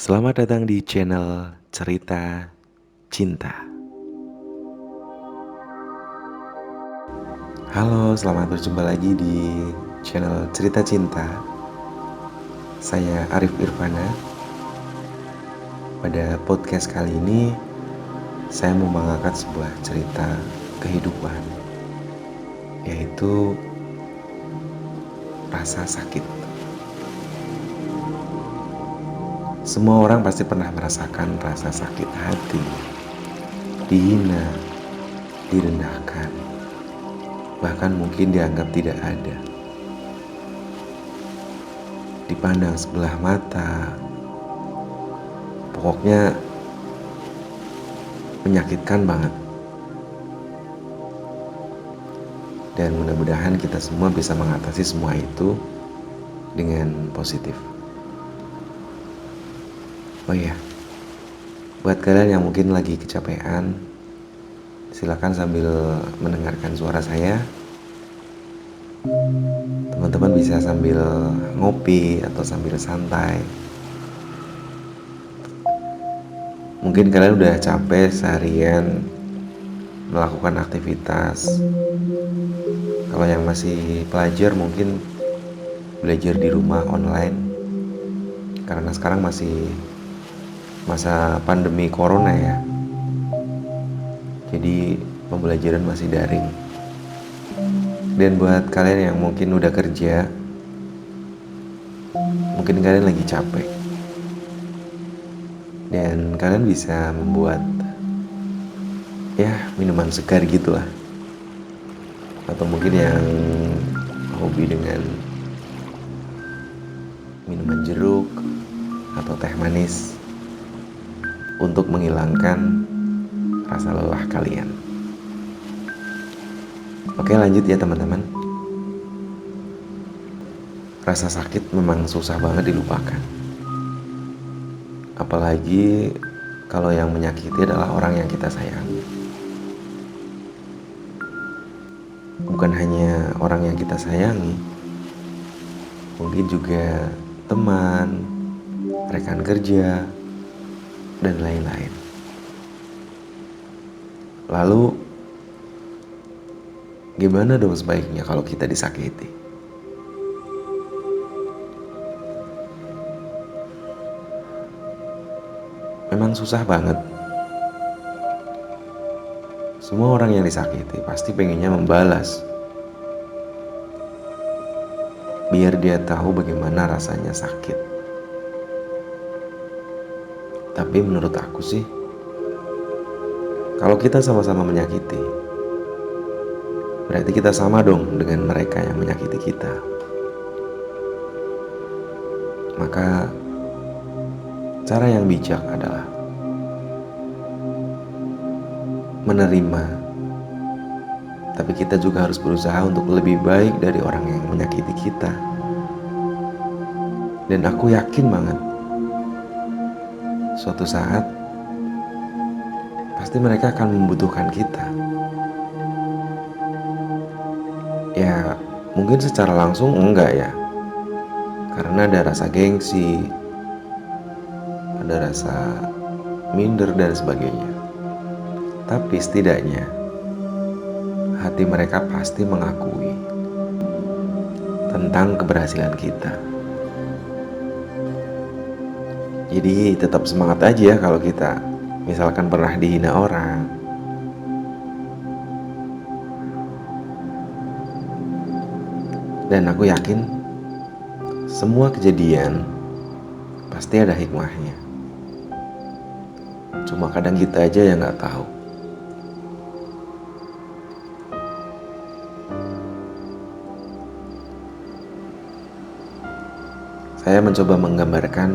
Selamat datang di channel Cerita Cinta. Halo, selamat berjumpa lagi di channel Cerita Cinta. Saya Arif Irfana. Pada podcast kali ini, saya mau mengangkat sebuah cerita kehidupan, yaitu rasa sakit. Semua orang pasti pernah merasakan rasa sakit hati, dihina, direndahkan, bahkan mungkin dianggap tidak ada, dipandang sebelah mata. Pokoknya menyakitkan banget. Dan mudah-mudahan kita semua bisa mengatasi semua itu dengan positif. Oh iya, buat kalian yang mungkin lagi kecapean, silakan sambil mendengarkan suara saya. Teman-teman bisa sambil ngopi atau sambil santai. Mungkin kalian udah capek seharian melakukan aktivitas. Kalau yang masih pelajar mungkin belajar di rumah online, karena sekarang masih masa pandemi corona ya. Jadi pembelajaran masih daring. Dan buat kalian yang mungkin udah kerja, mungkin kalian lagi capek, dan kalian bisa membuat minuman segar gitulah. Atau mungkin yang hobi dengan minuman jeruk atau teh manis untuk menghilangkan rasa lelah kalian. Oke, lanjut ya teman-teman. Rasa sakit memang susah banget dilupakan. Apalagi kalau yang menyakiti adalah orang yang kita sayangi. Bukan hanya orang yang kita sayangi, mungkin juga teman, rekan kerja, dan lain-lain. Lalu, gimana dong sebaiknya kalau kita disakiti? Memang susah banget. Semua orang yang disakiti pasti pengennya membalas, biar dia tahu bagaimana rasanya sakit. Tapi menurut aku sih, kalau kita sama-sama menyakiti, berarti kita sama dong dengan mereka yang menyakiti kita. Maka cara yang bijak adalah menerima, tapi kita juga harus berusaha untuk lebih baik dari orang yang menyakiti kita. Dan aku yakin banget, suatu saat pasti mereka akan membutuhkan kita. Ya, mungkin secara langsung enggak ya, karena ada rasa gengsi, ada rasa minder dan sebagainya. Tapi setidaknya hati mereka pasti mengakui tentang keberhasilan kita. Jadi tetap semangat aja kalau kita misalkan pernah dihina orang. Dan aku yakin semua kejadian pasti ada hikmahnya. Cuma kadang kita aja yang gak tahu. Saya mencoba menggambarkan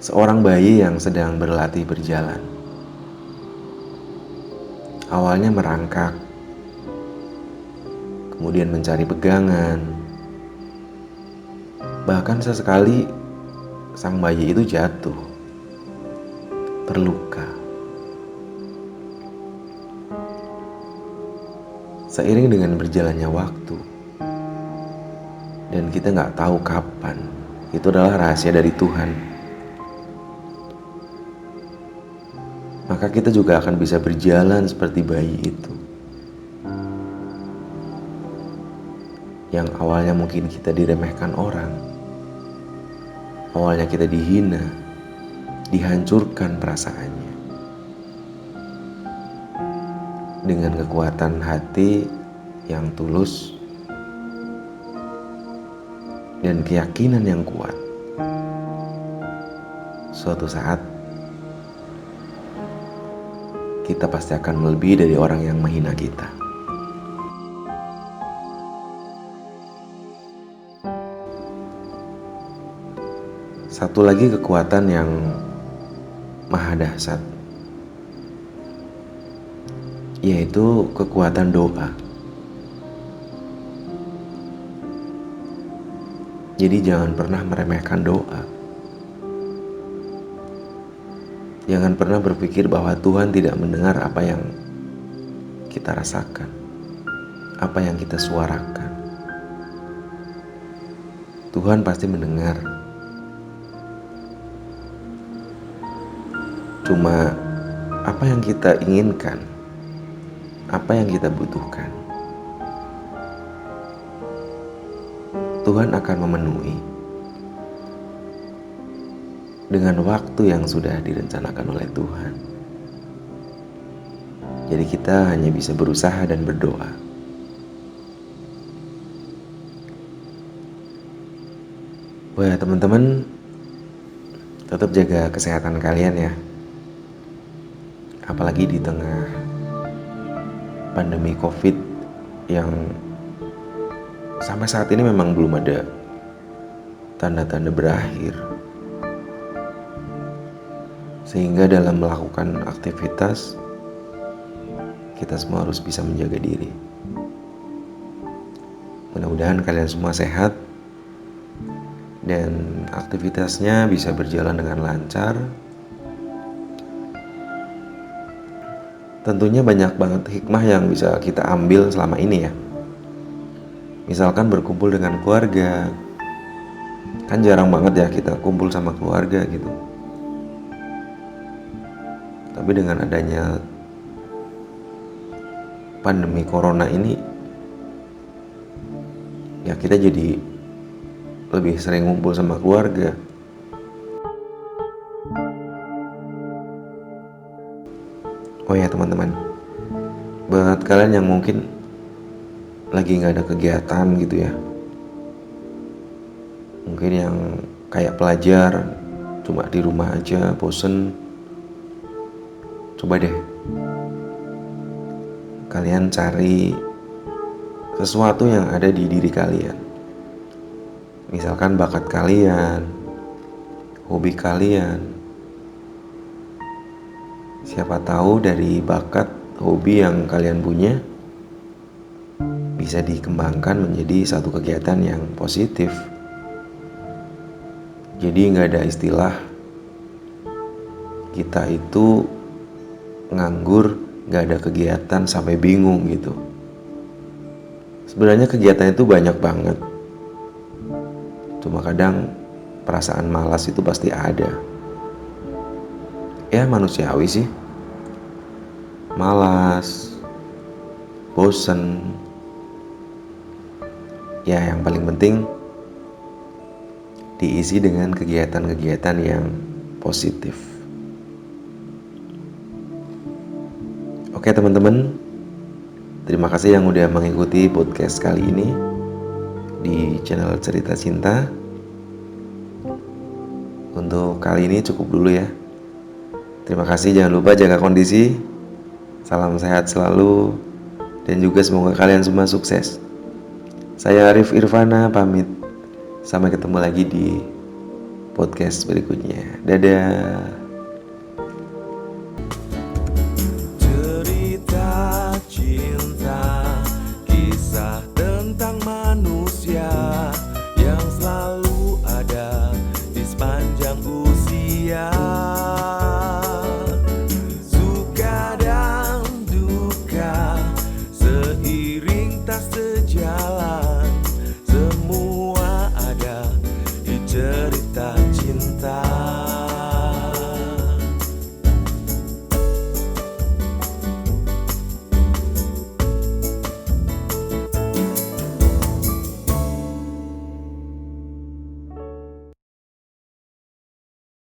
seorang bayi yang sedang berlatih berjalan. Awalnya merangkak, kemudian mencari pegangan. Bahkan sesekali sang bayi itu jatuh, terluka. Seiring dengan berjalannya waktu, dan kita nggak tahu kapan itu adalah rahasia dari Tuhan. Maka kita juga akan bisa berjalan seperti bayi itu. Yang awalnya mungkin kita diremehkan orang, awalnya kita dihina, dihancurkan perasaannya. Dengan kekuatan hati yang tulus dan keyakinan yang kuat, suatu saat kita pasti akan melebihi dari orang yang menghina kita. Satu lagi kekuatan yang maha dahsyat, yaitu kekuatan doa. Jadi jangan pernah meremehkan doa. Jangan pernah berpikir bahwa Tuhan tidak mendengar apa yang kita rasakan, apa yang kita suarakan. Tuhan pasti mendengar. Cuma apa yang kita inginkan, apa yang kita butuhkan, Tuhan akan memenuhi dengan waktu yang sudah direncanakan oleh Tuhan. Jadi kita hanya bisa berusaha dan berdoa. Wah, teman-teman, tetap jaga kesehatan kalian ya. Apalagi di tengah pandemi COVID yang sampai saat ini memang belum ada tanda-tanda berakhir. Sehingga dalam melakukan aktivitas, kita semua harus bisa menjaga diri. Mudah-mudahan kalian semua sehat dan aktivitasnya bisa berjalan dengan lancar. Tentunya banyak banget hikmah yang bisa kita ambil selama ini ya. Misalkan berkumpul dengan keluarga. Kan jarang banget ya kita kumpul sama keluarga gitu. Tapi dengan adanya pandemi corona ini, ya kita jadi lebih sering ngumpul sama keluarga. Oh ya teman-teman, buat kalian yang mungkin lagi gak ada kegiatan gitu ya, mungkin yang kayak pelajar cuma di rumah aja bosen, coba deh kalian cari sesuatu yang ada di diri kalian. Misalkan bakat kalian, hobi kalian. Siapa tahu dari bakat, hobi yang kalian punya bisa dikembangkan menjadi satu kegiatan yang positif. Jadi gak ada istilah kita itu nganggur, gak ada kegiatan sampai bingung gitu. Sebenarnya kegiatan itu banyak banget. Cuma kadang perasaan malas itu pasti ada. Ya manusiawi sih. Malas, bosen. Ya yang paling penting diisi dengan kegiatan-kegiatan yang positif. Oke teman-teman, terima kasih yang udah mengikuti podcast kali ini di channel Cerita Cinta. Untuk kali ini cukup dulu ya. Terima kasih, jangan lupa jaga kondisi. Salam sehat selalu dan juga semoga kalian semua sukses. Saya Arif Irvana pamit. Sampai ketemu lagi di podcast berikutnya. Dadah. Cerita cinta, kisah tentang manusia yang selalu ada di sepanjang usia. Suka dan duka seiring tak sejalan, semua ada di cerita cinta.